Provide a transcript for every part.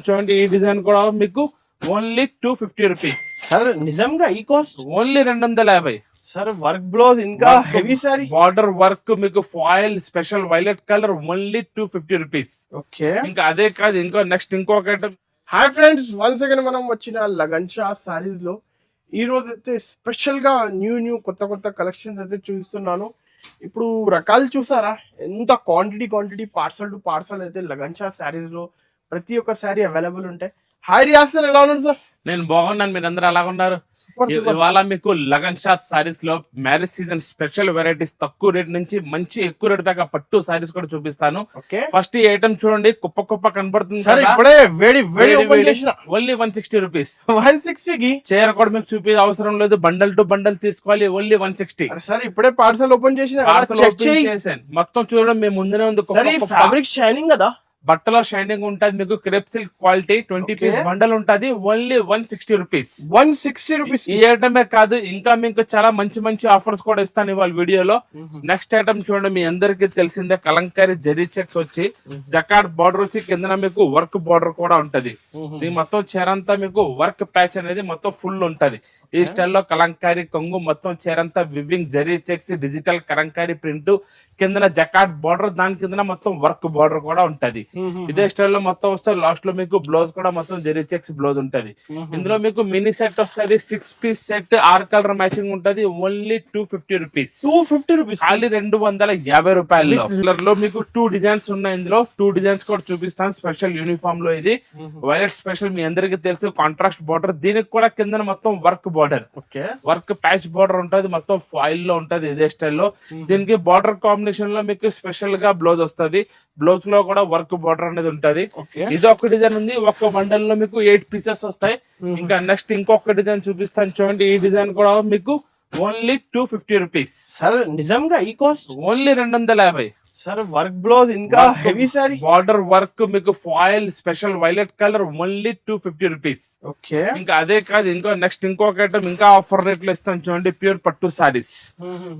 చూడండి ఈ డిజైన్ కూడా మీకు ఓన్లీ 250 రూపీస్ సార్. నిజంగా ఈ cost only 250. Sir work blouse ఇంకా హెవీ సారీ బార్డర్ వర్క్ మీకు foil special violet colour only 250 rupees. Okay. ఇంకా అదే కాదు ఇంకొక item. Hi friends, once again మనం వచ్చిన లగన్షా సారీస్ లో ఈ రోజు అయితే స్పెషల్ గా న్యూ కొత్త కలెక్షన్స్ అయితే చూపిస్తున్నాను. ఇప్పుడు రకాలు చూసారా, ఎంత క్వాంటిటీ పార్సల్ టు పార్సల్ అయితే లగన్షా సారీస్ లో ప్రతి ఒక్క సారీ అవైలబుల్ ఉంటాయి. హాయ్ రియాజ్ సార్, ఎలా ఉన్నారు సార్? నేను బాగున్నాను, మీరు అందరూ ఎలా ఉన్నారు? ఇవాళ మీకు లగన్ షా సారీస్ లో మ్యారేజ్ సీజన్ స్పెషల్ వెరైటీస్ తక్కువ రేట్ నుంచి మంచి ఎక్కువ రేట్ దాకా పట్టు సారీస్ కూడా చూపిస్తాను. ఫస్ట్ ఈ ఐటమ్ చూడండి, కుప్ప కనబడుతుంది సార్. ఇప్పుడే వేడి ఓపెన్ చేసిన ఓన్లీ 160 రూపీస్. 160 కి చీర కూడా మీకు చూపి అవసరం లేదు, బండల్ టు బండల్ తీసుకోవాలి, ఓన్లీ 160. సార్ ఇప్పుడే పార్సల్ ఓపెన్ చేసిన, పార్సల్ ఓపెన్ చేశాను, మొత్తం చూడడం మేము ముందునే ఉంది. ఫ్యాబ్రిక్ షైనింగ్ కదా, బట్టలో షైనింగ్ ఉంటుంది, మీకు crepe silk quality 20 piece bundle ఉంటుంది, ఓన్లీ 160 రూపీస్. 160 రూపీస్. ఈ ఐటమే కాదు, ఇంకా మీకు చాలా మంచి ఆఫర్స్ కూడా ఇస్తాను ఇవాళ వీడియోలో. నెక్స్ట్ ఐటమ్ చూడండి, మీ అందరికి తెలిసిందే కలంకారీ జరీ చెక్స్ వచ్చి జకార్డ్ బార్డర్ వచ్చి కింద మీకు వర్క్ బార్డర్ కూడా ఉంటది. ఇది మొత్తం చీరంతా మీకు వర్క్ ప్యాచ్ అనేది మొత్తం ఫుల్ ఉంటది. ఈ స్టైల్లో కలంకారీ కొంగు మొత్తం చీరంతా weaving zari checks digital kalamkari print కింద జకార్డ్ బార్డర్, దాని కింద మొత్తం వర్క్ బార్డర్ కూడా ఉంటది. ఇదే స్టైల్ లో మొత్తం వస్తే లాస్ట్ లో మీకు బ్లౌజ్ కూడా మొత్తం జరీ చెక్స్ బ్లౌజ్ ఉంటది. ఇందులో మీకు మినీ సెట్ వస్తుంది, 6 పీస్ సెట్ 6 కలర్ మ్యాచింగ్ ఉంటది, ఓన్లీ 250 రూపీస్. 250 రూపీస్, ఖాళీ 250 రూపాయలు. కలర్ లో మీకు 2 డిజైన్స్ ఉన్నాయి. ఇందులో 2 డిజైన్స్ కూడా చూపిస్తాను. స్పెషల్ యూనిఫామ్ లో ఇది వైలెట్ స్పెషల్, మీ అందరికి తెలుసు, కాంట్రాస్ట్ బార్డర్, దీనికి కూడా కింద మొత్తం work border, work patch border ఉంటది, మొత్తం ఫాయిల్ లో ఉంటది. ఇదే స్టైల్లో దీనికి బార్డర్ కాంబినేషన్ లో మీకు స్పెషల్ గా బ్లౌజ్ వస్తుంది, బ్లౌజ్ లో కూడా వర్క్ బార్డర్ అనేది ఉంటది. ఇది ఒక డిజైన్ ఉంది, ఒక బండల్ లో మీకు 8 పీసెస్ వస్తాయి. ఇంకా నెక్స్ట్ ఇంకొక డిజైన్ చూపిస్తాను చూడండి, ఈ డిజైన్ కూడా మీకు ఓన్లీ 250 రూపీస్. సార్ నిజంగా ఈ cost only 250. Sir work blouse ఇంకా హెవీ సారీ, బార్డర్ వర్క్ మీకు foil special violet colour only 250 rupees. Okay. ఇంకా అదే కాదు ఇంకొక ఐటమ్ ఇంకా ఆఫర్ రేట్ లో ఇస్తాను చూడండి, ప్యూర్ పట్టు సారీస్.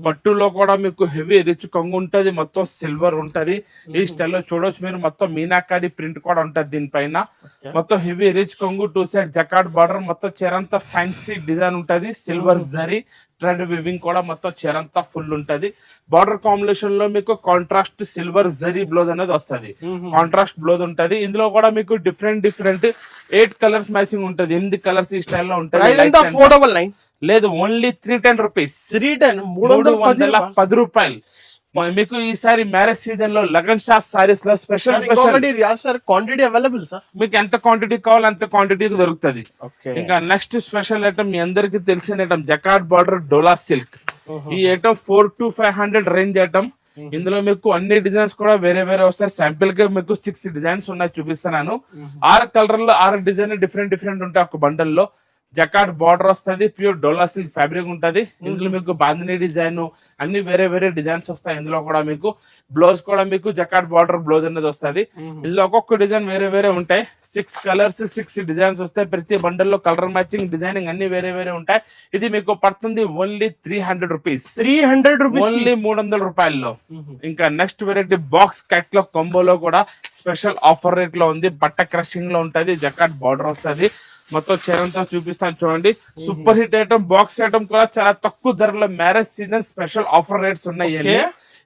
పట్టులో కూడా మీకు హెవీ రిచ్ కొంగు ఉంటది, మొత్తం సిల్వర్ ఉంటది. ఈ స్టైల్లో చూడొచ్చు మీరు, మొత్తం మీనాకారి ప్రింట్ కూడా ఉంటది దీనిపైన. మొత్తం హెవీ రిచ్ కొంగు, 2 సైడ్ జకార్డ్ బార్డర్, మొత్తం చీరంతా ఫ్యాన్సీ డిజైన్ ఉంటది, సిల్వర్ జరీ థ్రెడ్ వివింగ్ కూడా మొత్తం చీరంతా ఫుల్ ఉంటది. బార్డర్ కాంబినేషన్ లో మీకు కాంట్రాస్ట్ సిల్వర్ జరీ బ్లౌజ్ అనేది వస్తుంది, కాంట్రాస్ట్ బ్లౌజ్ ఉంటది. ఇందులో కూడా మీకు డిఫరెంట్ 8 కలర్స్ మ్యాచింగ్ ఉంటది, 8 కలర్స్ ఈ స్టైల్లో ఉంటది. లేదు, ఓన్లీ 310 రూపీస్. 310 రూపాయలు. మీకు ఈసారి మ్యారేజ్ సీజన్ లో లగన్ షా సారీస్ లో స్పెషల్ క్వాంటిటీ అవైలబుల్ సార్, మీకు ఎంత క్వాంటిటీ కావాలో అంత క్వాంటిటీ దొరుకుతుంది. ఇంకా నెక్స్ట్ స్పెషల్ ఐటమ్ మీ అందరికి తెలిసిన ఐటమ్ జకార్డ్ బార్డర్ డోలా సిల్క్. ఈ ఐటమ్ 400 to 500 రేంజ్ ఐటమ్. ఇందులో మీకు అన్ని డిజైన్స్ కూడా వేరే వస్తాయి. శాంపిల్ గా మీకు 6 డిజైన్స్ ఉన్నాయి, చూపిస్తున్నాను. 6 కలర్ లో 6 డిజైన్ డిఫరెంట్ ఉంటాయి ఒక బండల్ లో. జకార్డ్ బార్డర్ వస్తుంది, ప్యూర్ డోలా సిల్క్ ఫ్యాబ్రిక్ ఉంటది. ఇందులో మీకు బాందిని డిజైన్ అన్ని వేరే డిజైన్స్ వస్తాయి. ఇందులో కూడా మీకు బ్లౌజ్ కూడా మీకు జకార్డ్ బార్డర్ బ్లౌజ్ అనేది వస్తుంది. ఇందులో ఒక్కొక్క డిజైన్ వేరే ఉంటాయి. 6 కలర్స్ 6 డిజైన్స్ వస్తాయి. ప్రతి బండల్ లో కలర్ మ్యాచింగ్ డిజైనింగ్ అన్ని వేరే ఉంటాయి. ఇది మీకు పడుతుంది ఓన్లీ 300 రూపీస్. 300 రూపీస్, ఓన్లీ 300 రూపాయల్లో. ఇంకా నెక్స్ట్ వెరైటీ బాక్స్ కట్ లో కొంబోలో కూడా స్పెషల్ ఆఫర్ రేట్ లో ఉంది. బట్ట క్రషింగ్ లో ఉంటది, జకార్డ్ బార్డర్ వస్తుంది, మొత్తం చీరంతా చూపిస్తాను చూడండి. Super hit item, box item కూడా చాలా తక్కువ ధరలో marriage season special offer rates ఉన్నాయి.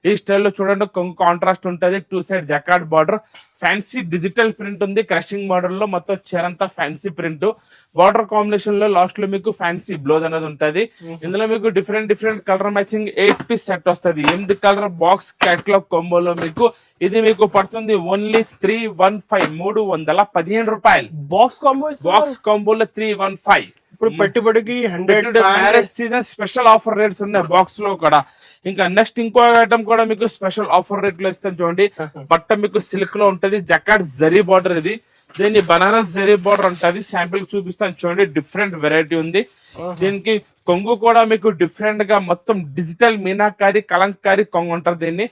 ఈ స్టైల్లో చూడండి, కాంట్రాస్ట్ ఉంటది, 2 side jacquard border, fancy digital print ఉంది, క్రషింగ్ బార్డర్ లో మొత్తం చీరంతా ఫ్యాన్సీ ప్రింట్. బార్డర్ కాంబినేషన్ లో లాస్ట్ లో మీకు ఫ్యాన్సీ బ్లౌజ్ అనేది ఉంటది. ఇందులో మీకు different colour matching 8 piece set వస్తుంది. 8 కలర్ బాక్స్ కేటలాగ్ కాంబోలో మీకు ఇది మీకు పడుతుంది ఓన్లీ 315 రూపాయలు. బాక్స్ కాంబోలో 315. ఇప్పుడు పెట్టుబడికి 100 marriage season special offer rates ఉన్నాయి బాక్స్ లో కూడా. ఇంకా నెక్స్ట్ ఇంకో ఐటమ్ కూడా మీకు స్పెషల్ ఆఫర్ రేట్ లో ఇస్తాను చూడండి. బట్ట మీకు సిల్క్ లో ఉంటది, జకార్డ్ జరీ బార్డర్, ఇది దీన్ని బనారస్ జరీ బార్డర్ ఉంటుంది. శాంపిల్ చూపిస్తాను చూడండి, డిఫరెంట్ వెరైటీ ఉంది. దీనికి కొంగు కూడా మీకు డిఫరెంట్ గా మొత్తం డిజిటల్ మీనాకారి కలంకారీ కొంగు ఉంటారు. దీన్ని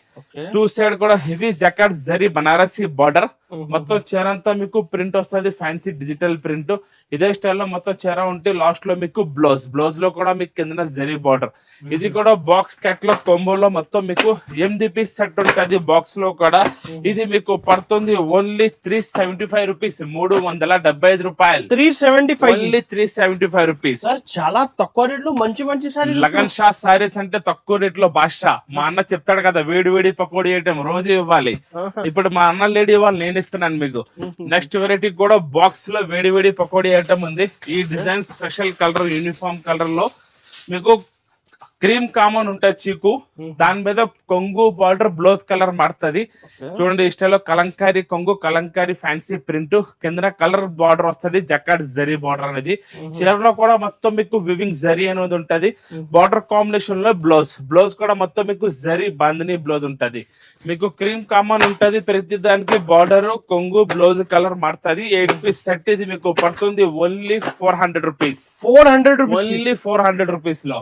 2 సైడ్ కూడా heavy jacquard zari Banarasi border, మొత్తం చీర అంతా మీకు ప్రింట్ వస్తుంది, ఫ్యాన్సీ డిజిటల్ ప్రింట్. ఇదే స్టైల్లో మొత్తం చీర ఉంటే లాస్ట్ లో మీకు బ్లౌజ్ లో కూడా మీకు కింద జరీ బార్డర్. ఇది కూడా బాక్స్ క్యాట్లాగ్ కొంబోలో మొత్తం మీకు 8 పీస్ సెట్ ఉంటుంది బాక్స్ లో కూడా. ఇది మీకు పడుతుంది ఓన్లీ 375 రూపీస్, 375 రూపాయలు. 375 ఓన్లీ 375 రూపీస్. సార్ చాలా తక్కువ రేట్ లో మంచి మంచి సారీ. లగన్ షా సారీస్ అంటే తక్కువ రేట్ లో బాద్షా. మా అన్న చెప్తాడు కదా, వేడి వేడి పకోడీ ఐటమ్ రోజు ఇవ్వాలి. ఇప్పుడు మా అన్న లేడీ ఇవ్వాలి, నేను ఇస్తున్నాను మీకు. నెక్స్ట్ వెరైటీ కూడా బాక్స్ లో వేడి వేడి పకోడీ ఐటమ్ ఉంది. ఈ design special colour, uniform colour లో మీకు క్రీమ్ కామన్ ఉంటుంది చీకు, దాని మీద కొంగు బార్డర్ బ్లౌజ్ కలర్ మారుతుంది. చూడండి ఈ స్టైల్లో కలంకారీ కొంగు, కలంకారీ ఫ్యాన్సీ ప్రింట్, కింద కలర్ బార్డర్ వస్తుంది, జకాట్ జరీ బార్డర్ అనేది. చీరలో కూడా మొత్తం మీకు వివింగ్ జరీ అనేది ఉంటది. బార్డర్ కాంబినేషన్ లో బ్లౌజ్ కూడా మొత్తం మీకు జరీ బాందిని బ్లౌజ్ ఉంటది. మీకు క్రీమ్ కామన్ ఉంటది, ప్రతి దానికి బార్డర్ కొంగు బ్లౌజ్ కలర్ మారుతుంది. 8 పీస్ సెట్ ఇది మీకు పడుతుంది only 400 rupees. 400 rupees, only 400 rupees లో.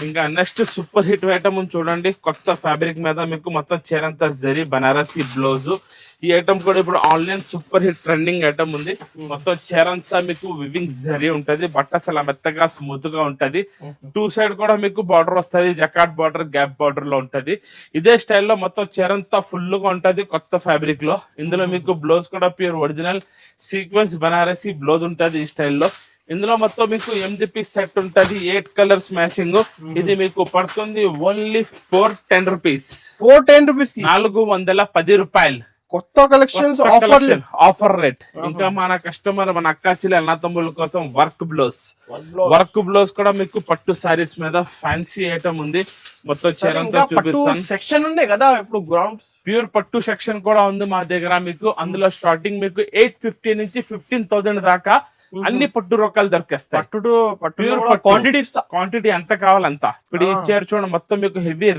ఇంకా నెక్స్ట్ సూపర్ హిట్ ఐటమ్ చూడండి, కొత్త ఫ్యాబ్రిక్ మీద మీకు మొత్తం చీరంతా జరీ బనారసి బ్లౌజ్. ఈ ఐటమ్ కూడా ఇప్పుడు online super hit trending item ఉంది. మొత్తం చీరంతా మీకు వివింగ్ జరీ ఉంటది, బట్ట చాలా మెత్తగా స్మూత్ గా ఉంటది. 2 సైడ్ కూడా మీకు బార్డర్ వస్తుంది, జకాట్ బార్డర్, గ్యాప్ బార్డర్ లో ఉంటది. ఇదే స్టైల్లో మొత్తం చీరంతా ఫుల్ గా ఉంటది కొత్త ఫ్యాబ్రిక్ లో. ఇందులో మీకు బ్లౌజ్ కూడా pure original sequence Banarasi blouse ఉంటది ఈ స్టైల్లో. ఇందులో మొత్తం మీకు 8 పీస్ సెట్ ఉంటది, 8 కలర్స్ మ్యాచింగ్. ఇది మీకు పడుతుంది ఓన్లీ 410 రూపీస్. 410 రూపీస్, 410 రూపాయలు. కొత్త కలెక్షన్స్, ఆఫర్ రేట్. ఇంకా మన కస్టమర్, మన అక్క చెల్లి అన్న తమ్ముల కోసం వర్క్ బ్లౌజ్ కూడా మీకు పట్టు సారీస్ మీద ఫ్యాన్సీ ఐటమ్ ఉంది. మొత్తం చీరంతా చూపిస్తాను. సెక్షన్ ఉండే కదా ఇప్పుడు గ్రౌండ్ ప్యూర్ పట్టు సెక్షన్ కూడా ఉంది మా దగ్గర మీకు. అందులో స్టార్టింగ్ మీకు 850 నుంచి 15,000 దాకా అన్ని పట్టు రకాలు దొరికేస్తాయి. ప్యూర్ క్వాంటిటీ ఎంత కావాలంత. ఇప్పుడు ఈ చీర చూడండి, మొత్తం మీకు హెవీ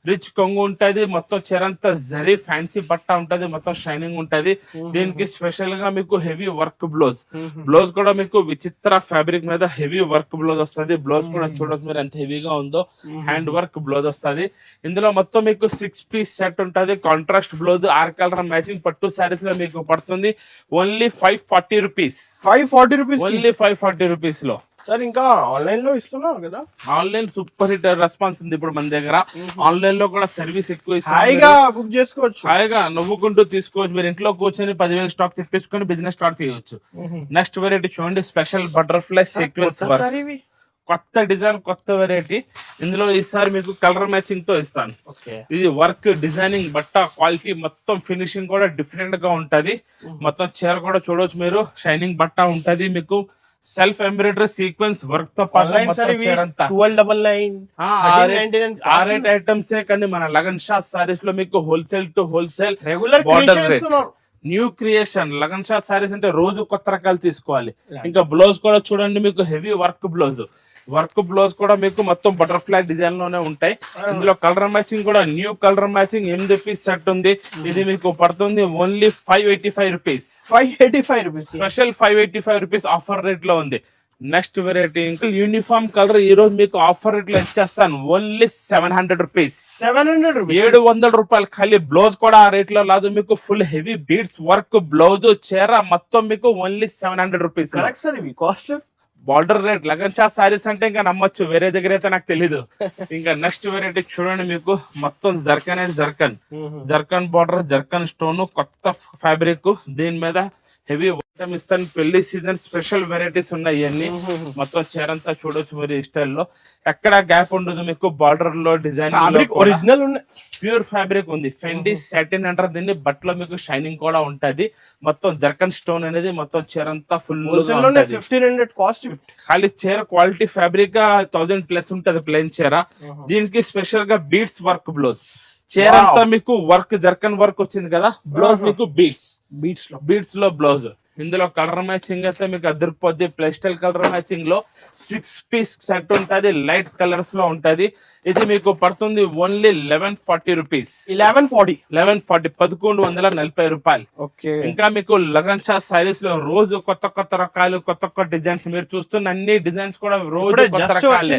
రిచ్ కొంగు ఉంటది, మొత్తం చీరంతా జరీ ఫ్యాన్సీ బట్ట ఉంటది, మొత్తం షైనింగ్ ఉంటది. దీనికి స్పెషల్ గా మీకు హెవీ వర్క్ బ్లౌజ్ కూడా మీకు విచిత్ర ఫ్యాబ్రిక్ మీద హెవీ వర్క్ బ్లౌజ్ వస్తుంది. బ్లౌజ్ కూడా చూడొచ్చు మీరు ఎంత హెవీగా ఉందో, హ్యాండ్ వర్క్ బ్లౌజ్ వస్తుంది. ఇందులో మొత్తం మీకు 6 పీస్ సెట్ ఉంటది, కాంట్రాస్ట్ బ్లౌజ్, 6 కలర్ మ్యాచింగ్ పట్టు సారీస్ లో మీకు పడుతుంది only 540 rupees. 540 rupees, only 540 rupees లో. సార్ ఇంకా ఆన్లైన్ లో ఇస్తున్నారు కదా, ఆన్లైన్ సూపర్ హిట్ రెస్పాన్స్ ఉంది ఇప్పుడు మన దగ్గర. ఆన్లైన్ లో కూడా సర్వీస్ ఎక్కువ హాయిగా బుక్ చేసుకోవచ్చు, హాయిగా నవ్వుకుంటూ తీసుకోవచ్చు. మీరు ఇంట్లో కూర్చొని 10,000 స్టాక్ తెప్పించుకొని బిజినెస్ స్టార్ట్ చేయవచ్చు. నెక్స్ట్ వెరైటీ చూడండి, స్పెషల్ బటర్ఫ్లై సీక్వెన్స్ వర్క్, కొత్త డిజైన్, కొత్త వెరైటీ. ఇందులో ఈసారి మీకు కలర్ మ్యాచింగ్ తో ఇస్తాను. ఇది వర్క్ డిజైనింగ్ బట్ట క్వాలిటీ మొత్తం ఫినిషింగ్ కూడా డిఫరెంట్ గా ఉంటది. మొత్తం చీర కూడా చూడవచ్చు మీరు, షైనింగ్ బట్ట ఉంటది మీకు. సెల్ఫ్ ఎంబ్రాయిడరీ సీక్వెన్స్ వర్క్ తో పాటు 1299 ఐటమ్స్. కానీ మన లగన్ షా సారీస్ లో మీకు wholesale to wholesale border rate. New creation lagan Shah saris అంటే రోజు కొత్త రకాలు తీసుకోవాలి. ఇంకా బ్లౌజ్ కూడా చూడండి, మీకు హెవీ వర్క్ బ్లౌజ్ కూడా మీకు మొత్తం బటర్ఫ్లై డిజైన్ లోనే ఉంటాయి. ఇందులో కలర్ మ్యాచింగ్ కూడా new colour matching 8 piece set ఉంది. ఇది మీకు పడుతుంది only 585 rupees. 585 rupees, special 585 rupees offer rate లో ఉంది. నెక్స్ట్ వెరైటీ ఇంకా యూనిఫామ్ కలర్, ఈ రోజు మీకు ఆఫర్ రేట్ లో ఇచ్చేస్తాను ఓన్లీ 700 రూపీస్. 700 రూపాయలు ఖాళీ. బ్లౌజ్ కూడా ఆ రేట్ లో లేదు మీకు, full heavy beads work blouse చీర మొత్తం మీకు only 700 rupees. Cost border rate. Lagan Shah saris అంటే ఇంకా నమ్మొచ్చు, వేరే దగ్గర అయితే నాకు తెలీదు. ఇంకా నెక్స్ట్ వెరైటీ చూడండి, మీకు మొత్తం జర్కన్ బార్డర్, జర్కన్ స్టోన్, కొత్త ఫ్యాబ్రిక్. దీని మీద హెవీ ఐటమ్ ఇస్తాను. పెళ్లి సీజన్ స్పెషల్ వెరైటీస్ ఉన్నాయి ఇవన్నీ. మొత్తం చీరంతా చూడొచ్చు మీరు ఈ స్టైల్లో, ఎక్కడ గ్యాప్ ఉండదు మీకు. బార్డర్ లో డిజైన్ ఒరిజినల్ ప్యూర్ ఫ్యాబ్రిక్ ఉంది. ఫెండి సాటిన్ అంటారు దీన్ని. బట్టలో మీకు షైనింగ్ కూడా ఉంటది. మొత్తం జర్కన్ స్టోన్ అనేది మొత్తం చీరంతా ఫుల్ 1500 కాస్ట్. ఖాళీ చీర క్వాలిటీ ఫ్యాబ్రిక్ 1000+ ఉంటది ప్లెయిన్ చీర. దీనికి స్పెషల్ గా బీడ్స్ వర్క్ బ్లౌజ్. చీర అంతా మీకు వర్క్, జర్కన్ వర్క్ వచ్చింది కదా. బ్లౌజ్ మీకు బీడ్స్ లో బ్లౌజ్. ఇందులో కలర్ మ్యాచింగ్ అయితే మీకు అదిరిపోద్ది. ప్లస్టల్ కలర్ మ్యాచింగ్ లో 6 పీస్ సెట్ ఉంటది, లైట్ కలర్స్ లో ఉంటది. ఇది మీకు పడుతుంది ఓన్లీ 1140 రూపీస్. 1140 రూపాయలు. ఓకే. ఇంకా మీకు లగన్ షా సారీస్ లో రోజు కొత్త కొత్త రకాలు, కొత్త కొత్త డిజైన్స్, మీరు చూస్తున్న అన్ని డిజైన్స్ కూడా రోజు కొత్త రకాలే.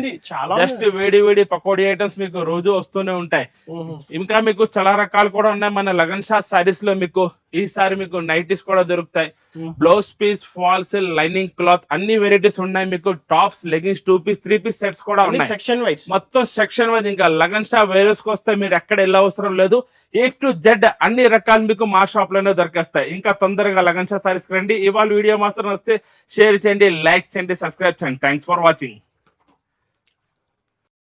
జస్ట్ వేడి వేడి పకోడీ ఐటమ్స్ మీకు రోజు వస్తూనే ఉంటాయి. ఇంకా మీకు చాలా రకాలు కూడా ఉన్నాయి మన లగన్ షా సారీస్ లో. మీకు ఈసారి మీకు నైటీస్ కూడా దొరుకుతాయి, blouse piece, falls, lining cloth, అన్ని వెరైటీస్ ఉన్నాయి. మీకు tops, leggings, 2 piece 3 piece sets కూడా ఉన్నాయి. సెక్షన్ వైస్, మొత్తం సెక్షన్ వైజ్. ఇంకా లగన్ షా వేరేస్ కి వస్తే మీరు ఎక్కడ వెళ్ళ అవసరం లేదు. A to Z అన్ని రకాలు మీకు మా షాప్ లోనే దొరికేస్తాయి. ఇంకా తొందరగా లగన్ షా సారీస్ రండి. ఇవాళ వీడియో మాత్రం వస్తే షేర్ చేయండి, లైక్ చేయండి, సబ్స్క్రైబ్ చేయండి. Thanks for watching.